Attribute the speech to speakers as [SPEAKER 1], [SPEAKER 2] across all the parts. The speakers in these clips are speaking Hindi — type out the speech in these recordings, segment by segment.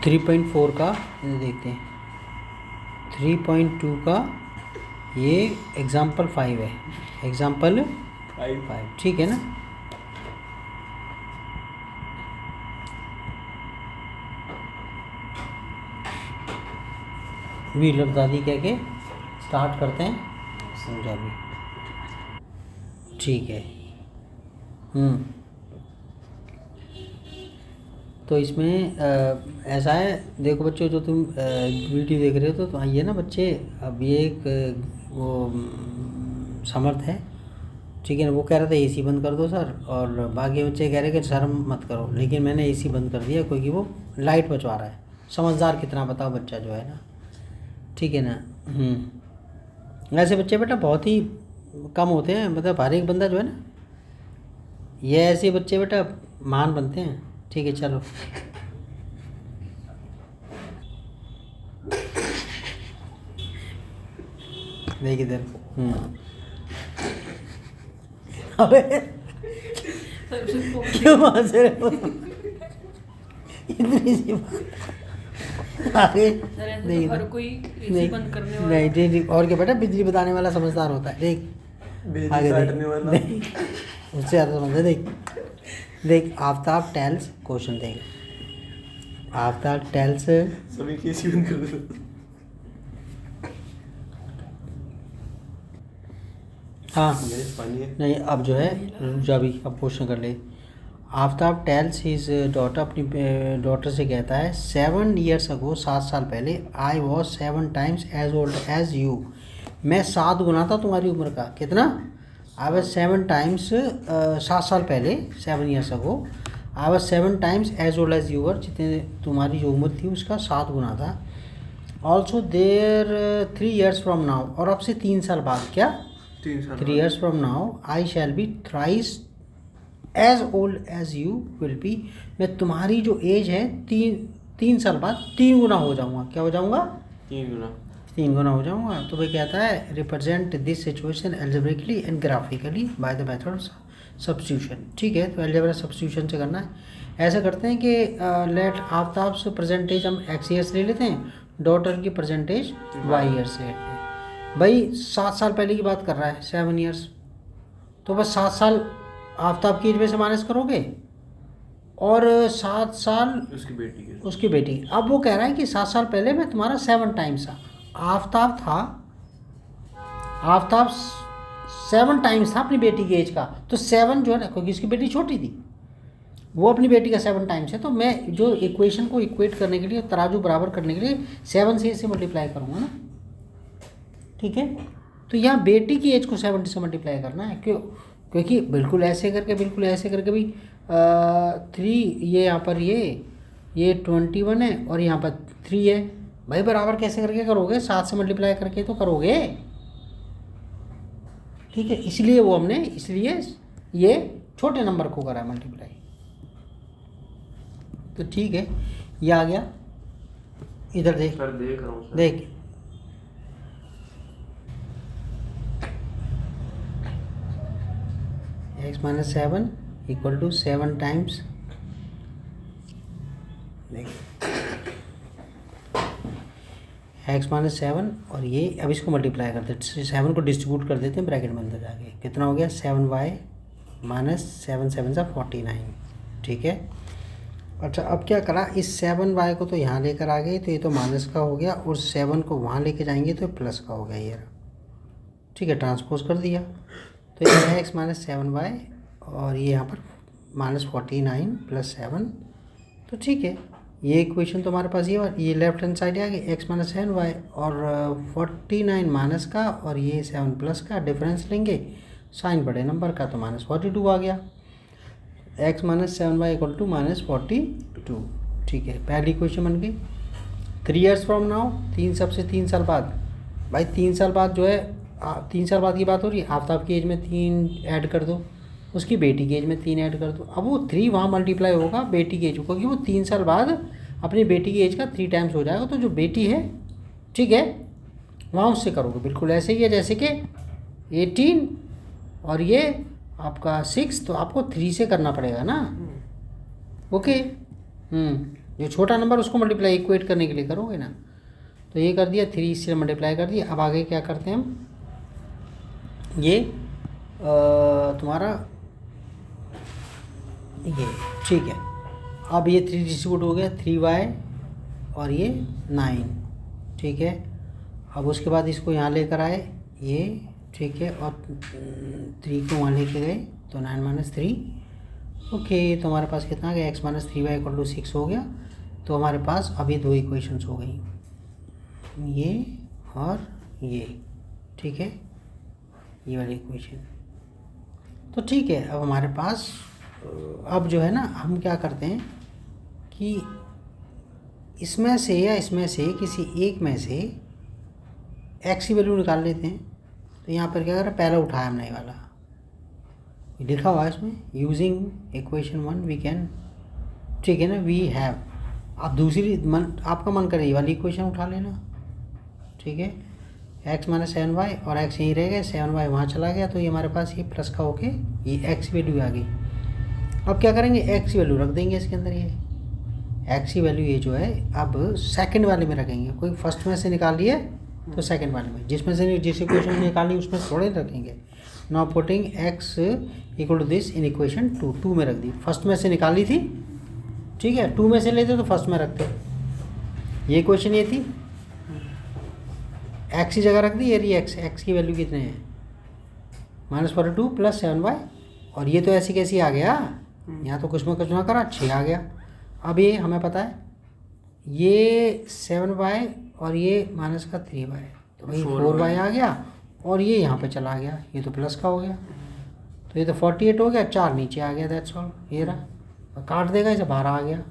[SPEAKER 1] 3.4 का ये देखते हैं, 3.2 का ये एग्जाम्पल 5 है, एग्जाम्पल 5 ठीक है ना। भी लफ्ज़ादी कह के स्टार्ट करते हैं समझा भी, ठीक है। तो इसमें ऐसा है, देखो बच्चों, जो तुम वीडियो देख रहे हो तो ये ना बच्चे, अब ये एक वो समर्थ है, ठीक है ना, वो कह रहा था एसी बंद कर दो सर, और बाकी बच्चे कह रहे कि सर मत करो, लेकिन मैंने एसी बंद कर दिया क्योंकि वो लाइट बचवा रहा है। समझदार कितना बताओ बच्चा जो है ना, ठीक है ना। ऐसे बच्चे बेटा बहुत ही कम होते हैं, मतलब हर एक बंदा जो है ना, ये ऐसे बच्चे बेटा महान बनते हैं, ठीक है। चलो देख इधर। अबे क्यों हंस रहे हो इतनी सी बात आगे नहीं,
[SPEAKER 2] हर कोई एसी बंद करने वाला
[SPEAKER 1] नहीं नहीं नहीं, और क्या बेटा, बिजली बताने वाला समझदार होता है। देख आगे देख, उससे ज़्यादा समझ, देख आफ्ताब टेल्स, क्वेश्चन देख, आफ्ताब टेल्स
[SPEAKER 3] सभी की एसी बंद कर दो।
[SPEAKER 1] हाँ
[SPEAKER 3] पानी है
[SPEAKER 1] नहीं, अब जो है रुक भी, अब क्वेश्चन कर ले। आफ्ताब टेल्स हिज डॉटर, अपनी डॉटर से कहता है 7 years ago, 7 साल पहले, I was 7 times as old as you, मैं 7 गुना था तुम्हारी उम्र का। कितना? आई वॉज 7 times 7 साल पहले, 7 years ago, I was 7 times as old as you were, जितने तुम्हारी जो उम्र थी उसका 7 गुना था। Also there 3 years from now, और अब से 3 साल बाद, क्या 3 years from now, I shall be thrice as old as you will be, मैं तुम्हारी जो एज है 3 साल बाद 3 गुना हो जाऊंगा। क्या हो जाऊंगा? 3 गुना हो जाऊंगा। तो वह कहता है represent this situation algebraically and graphically by the method substitution, ठीक है। तो एल्जेब्रा सब्स्टिट्यूशन से करना है। ऐसा करते हैं कि लेट आफ्ताब से परसेंटेज हम एक्स ईयर्स ले लेते हैं, डॉटर की परसेंटेज वाई ईयर्स ले लेते हैं। भाई 7 साल पहले की बात कर रहा है, 7 years, तो बस 7 साल आफ्ताब की एज में से माइनस करोगे, और 7 साल उसकी बेटी। अब वो कह रहा है कि 7 साल पहले मैं तुम्हारा 7 times था, आफ्ताब 7 times था अपनी बेटी की एज का, तो 7 जो है ना, क्योंकि उसकी बेटी छोटी थी, वो अपनी बेटी का 7 times है, तो मैं जो इक्वेशन को इक्वेट करने के लिए, तराजू बराबर करने के लिए 7 से इसे मल्टीप्लाई करूँगा ना, ठीक है। तो यहाँ बेटी की एज को 7 से मल्टीप्लाई करना है, क्यों? क्योंकि बिल्कुल ऐसे करके भी 3, ये यहाँ पर ये 21 है, और यहाँ पर 3 है। भाई बराबर कैसे करके करोगे? 7 से मल्टीप्लाई करके तो करोगे, ठीक है। इसलिए ये छोटे नंबर को करा मल्टीप्लाई, तो ठीक है। ये आ गया, इधर देख, देख x - 7 इक्वल टू 7 times, देख x - 7, और ये अब इसको मल्टीप्लाई करते हैं, 7 को डिस्ट्रीब्यूट कर देते हैं ब्रैकेट में अंदर जाके, कितना हो गया 7y - 7 7 सा 49, ठीक है। अच्छा अब क्या करा, इस 7y को तो यहाँ लेकर आ गए, तो ये तो माइनस का हो गया, और 7 को वहाँ लेके जाएंगे तो प्लस का हो गया ये, ठीक है, ट्रांसपोज कर दिया। तो ये है x - 7y, और ये यहाँ पर -49 + 7, तो ठीक है। ये इक्वेशन तो हमारे पास ये लेफ्ट हैंड साइड आ गई, x - 7y, और 49 माइनस का, और ये 7 प्लस का, डिफरेंस लेंगे साइन बड़े नंबर का, तो -42 आ गया। x - 7y = -42, ठीक है। पहली इक्वेशन बन गई। 3 years फ्रॉम नाउ, 3 साल बाद, भाई 3 साल बाद जो है, 3 साल बाद की बात हो रही है, आफ्ताब की एज में 3 ऐड कर दो, उसकी बेटी की एज में 3 ऐड कर दो। अब वो 3 वहाँ मल्टीप्लाई होगा बेटी की एज को, क्योंकि वो 3 साल बाद अपनी बेटी की एज का 3 times हो जाएगा, तो जो बेटी है, ठीक है, वहाँ उससे करोगे बिल्कुल ऐसे ही है जैसे कि 18 और ये आपका 6, तो आपको 3 से करना पड़ेगा ना, ओके। जो छोटा नंबर उसको मल्टीप्लाई इक्वेट करने के लिए करोगे ना। तो ये कर दिया, 3 इससे मल्टीप्लाई कर दिया। अब आगे क्या करते हैं हम, ये तुम्हारा ये ठीक है। अब ये 3 डिस्ट्रीब्यूट हो गया, 3y और ये 9, ठीक है। अब उसके बाद इसको यहाँ लेकर आए ये, ठीक है, और 3 को वहाँ लेके गए तो 9 - 3, ओके। तो हमारे पास कितना आ गया, x - 3y = 6 हो गया। तो हमारे पास अभी 2 इक्वेशंस हो गई, ये और ये, ठीक है, ये वाली इक्वेशन। तो ठीक है, अब हमारे पास अब जो है ना, हम क्या करते हैं कि इसमें से या इसमें से किसी एक में से x की वैल्यू निकाल लेते हैं। तो यहाँ पर क्या कर रहा है, पहला उठाया हमने ये वाला, लिखा हुआ है इसमें, यूजिंग इक्वेशन 1 वी कैन, ठीक है ना, वी हैव। आप दूसरी आपका मन करे ये वाली इक्वेशन उठा लेना, ठीक है। x - 7y और x यहीं रह गए, 7y वहाँ चला गया, तो ये हमारे पास ये प्लस का होके ये x वैल्यू आ गई। अब क्या करेंगे, x की वैल्यू रख देंगे इसके अंदर, ये x की वैल्यू ये जो है अब सेकंड वाले में रखेंगे। कोई फर्स्ट में से निकाल लिए तो सेकंड वाले में, जिसमें से जिस इक्वेशन में निकाली उसमें थोड़े रखेंगे। Now putting x = this in equation 2 में रख दी। फर्स्ट में से निकाली थी, ठीक है, 2 में से लेते तो फर्स्ट में रखते। ये इक्वेशन ये थी, x की जगह रख दी, ये रही x की वैल्यू कितने हैं, -42 + 7y, और ये तो ऐसी कैसी आ गया, यहाँ तो कुछ में कुछ ना करा, 6 आ गया। अब ये हमें पता है ये 7y और ये -3y, तो भाई 4y आ गया, और ये यहाँ पे चला गया, ये तो प्लस का हो गया, तो ये तो 48 हो गया, 4 नीचे आ गया, दैट्स ऑल। ये रहा, काट देगा, इसे बाहर आ गया।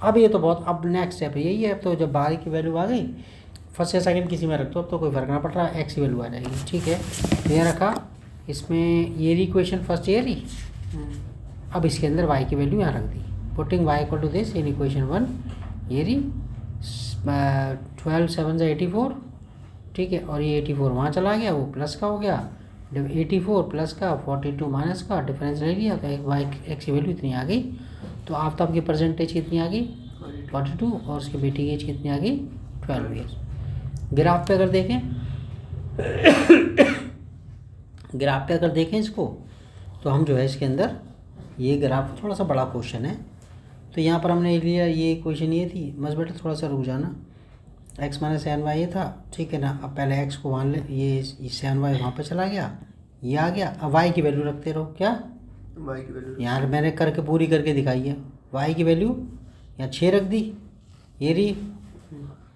[SPEAKER 1] अब ये तो बहुत, अब नेक्स्ट स्टेप यही है, अब तो जब बाहर की वैल्यू आ गई, फर्स्ट या सेकंड किसी में रख दो, अब तो कोई फर्क ना पड़ रहा, x की वैल्यू आ जाएगी, ठीक है। ये रखा, इसमें ये रही इक्वेशन फर्स्ट, ये रही। अब इसके अंदर y की वैल्यू यहाँ रख दी, putting y = this in equation 1, ये रही 12 7 = 84, ठीक है, और ये 84 वहाँ चला गया, वो प्लस का हो गया, जब 84 प्लस का 42 माइनस का डिफरेंस ले लिया, तो x की वैल्यू इतनी आ गई। तो आफ्ताब की परसेंटेज कितनी आ गई, 42, और उसके बेटी की एज कितनी आ गई, 12 ईयर्स। ग्राफ पे अगर देखें ग्राफ पे अगर देखें इसको, तो हम जो है इसके अंदर, ये ग्राफ थोड़ा सा बड़ा क्वेश्चन है, तो यहाँ पर हमने लिया, ये क्वेश्चन ये थी, बस बेटा थोड़ा सा रुक जाना, x - 7y ये था, ठीक है ना। अब पहले x को वहाँ ले, ये 7y वहाँ पर चला गया, ये आ गया। अब y की वैल्यू रखते रहो, क्या
[SPEAKER 3] y की वैल्यू
[SPEAKER 1] यार मैंने करके पूरी करके दिखाई है। y की वैल्यू यहाँ 6 रख दी, ये रही,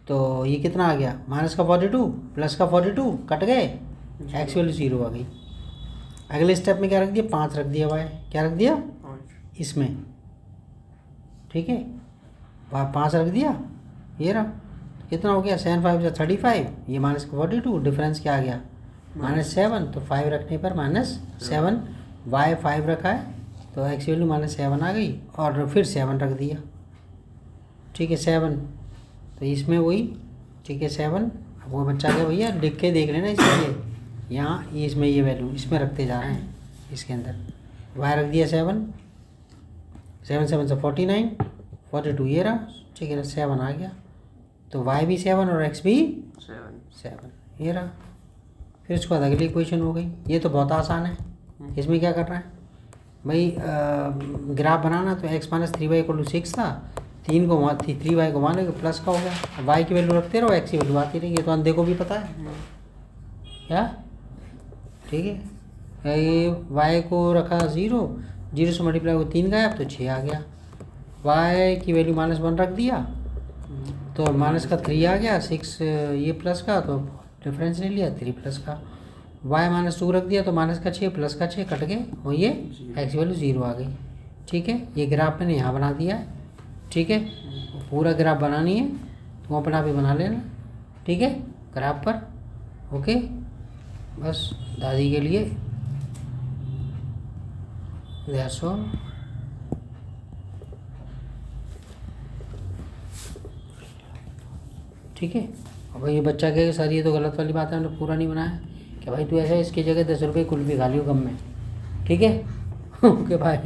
[SPEAKER 1] तो ये कितना आ गया, -42 प्लस का 42 कट गए, x वैल्यू 0 आ गई। अगले स्टेप में क्या रख दिया, 5 रख दिया, y क्या रख दिया इसमें, ठीक है, 5 रख दिया, ये रहा, कितना हो गया, 7 5 = 35, ये -42, डिफरेंस क्या आ गया, -7, तो 5 रखने पर -7, y 5 रखा है, तो x वैल्यू -7 आ गई, और फिर 7 रख दिया, ठीक है, 7, तो इसमें वही, ठीक है, 7। अब वो बच्चा क्या भैया लिख के देख लेना, इसलिए यहाँ इसमें ये वैल्यू इसमें रखते जा रहे हैं, इसके अंदर y रख दिया 7 7 7 से 49 42, ये रहा, ठीक है ना, 7 आ गया, तो y भी 7 और x भी 7, ये रहा। फिर उसके बाद अगली इक्वेशन हो गई, ये तो बहुत आसान है। इसमें क्या कर रहा है भाई, ग्राफ बनाना, तो x - 3y = 6 था, 3 को वहाँ 3y को वहाँ लेके प्लस का हो गया, y की वैल्यू रखते रहो, x की वैल्यू आती रहेगी, ये तो अंधे को भी पता है क्या, ठीक है। ये y को रखा 0 से मल्टीप्लाई को 3 गया, तो 6 आ गया। y की वैल्यू -1 रख दिया, तो माइनस का 3 आ गया, 6 ये प्लस का, तो डिफरेंस ले लिया 3 प्लस का। y -2 रख दिया, तो माइनस का 6 प्लस का 6 कट गए, और ये x वैल्यू 0 आ गई, ठीक है। ये ग्राफ मैंने यहाँ बना दिया है, ठीक है। पूरा ग्राफ बनानी है तो अपना भी बना लेना, ठीक है, ग्राफ पर, ओके। बस दादी के लिए दैट्स ऑल। ठीक है। अब ये बच्चा कहे सर ये तो गलत वाली बात है, हमने पूरा नहीं बनाया, क्या भाई तू ऐसा इसकी जगह 10 रुपये कुल्फी खा लियो कम में, ठीक है। Okay bye.